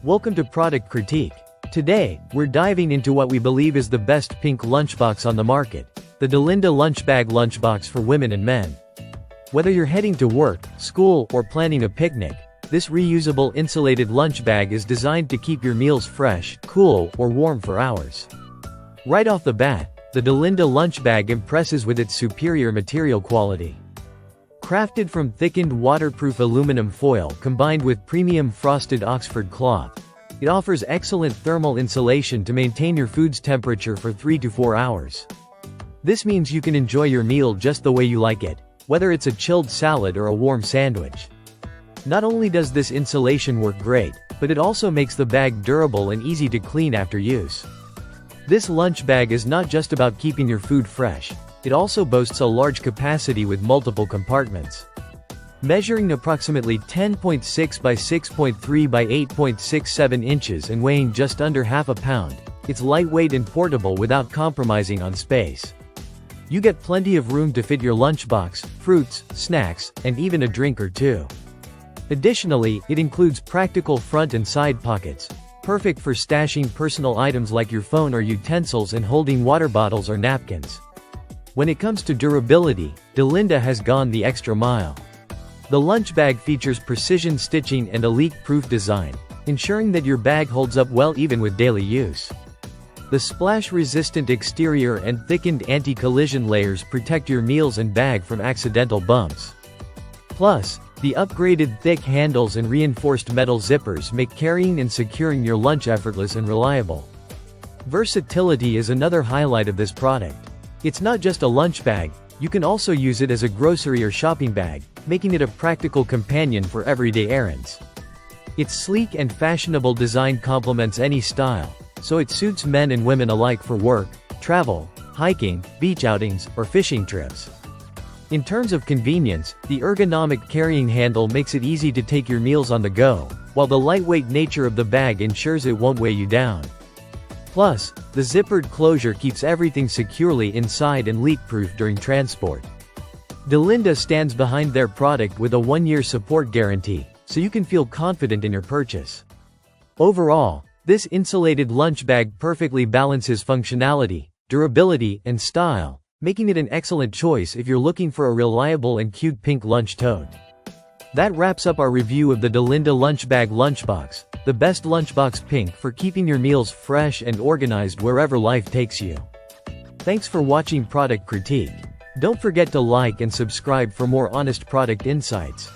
Welcome to Product Critique. Today, we're diving into what we believe is the best pink lunchbox on the market, the DALINDA Lunchbag Lunchbox for women and men. Whether you're heading to work, school, or planning a picnic, this reusable insulated lunch bag is designed to keep your meals fresh, cool, or warm for hours. Right off the bat, the DALINDA lunch bag impresses with its superior material quality. Crafted from thickened waterproof aluminum foil combined with premium frosted Oxford cloth, it offers excellent thermal insulation to maintain your food's temperature for 3 to 4 hours. This means you can enjoy your meal just the way you like it, whether it's a chilled salad or a warm sandwich. Not only does this insulation work great, but it also makes the bag durable and easy to clean after use. This lunch bag is not just about keeping your food fresh. It also boasts a large capacity with multiple compartments. Measuring approximately 10.6 by 6.3 by 8.67 inches and weighing just under half a pound, it's lightweight and portable without compromising on space. You get plenty of room to fit your lunchbox, fruits, snacks, and even a drink or two. Additionally, it includes practical front and side pockets, perfect for stashing personal items like your phone or utensils and holding water bottles or napkins. When it comes to durability, DALINDA has gone the extra mile. The lunch bag features precision stitching and a leak-proof design, ensuring that your bag holds up well even with daily use. The splash-resistant exterior and thickened anti-collision layers protect your meals and bag from accidental bumps. Plus, the upgraded thick handles and reinforced metal zippers make carrying and securing your lunch effortless and reliable. Versatility is another highlight of this product. It's not just a lunch bag, you can also use it as a grocery or shopping bag, making it a practical companion for everyday errands. Its sleek and fashionable design complements any style, so it suits men and women alike for work, travel, hiking, beach outings, or fishing trips. In terms of convenience, the ergonomic carrying handle makes it easy to take your meals on the go, while the lightweight nature of the bag ensures it won't weigh you down. Plus, the zippered closure keeps everything securely inside and leak-proof during transport. DALINDA stands behind their product with a 1-year support guarantee, so you can feel confident in your purchase. Overall, this insulated lunch bag perfectly balances functionality, durability, and style, making it an excellent choice if you're looking for a reliable and cute pink lunch tote. That wraps up our review of the DALINDA Lunchbag Lunchbox, the best lunchbox pink for keeping your meals fresh and organized wherever life takes you. Thanks for watching Product Critique. Don't forget to like and subscribe for more honest product insights.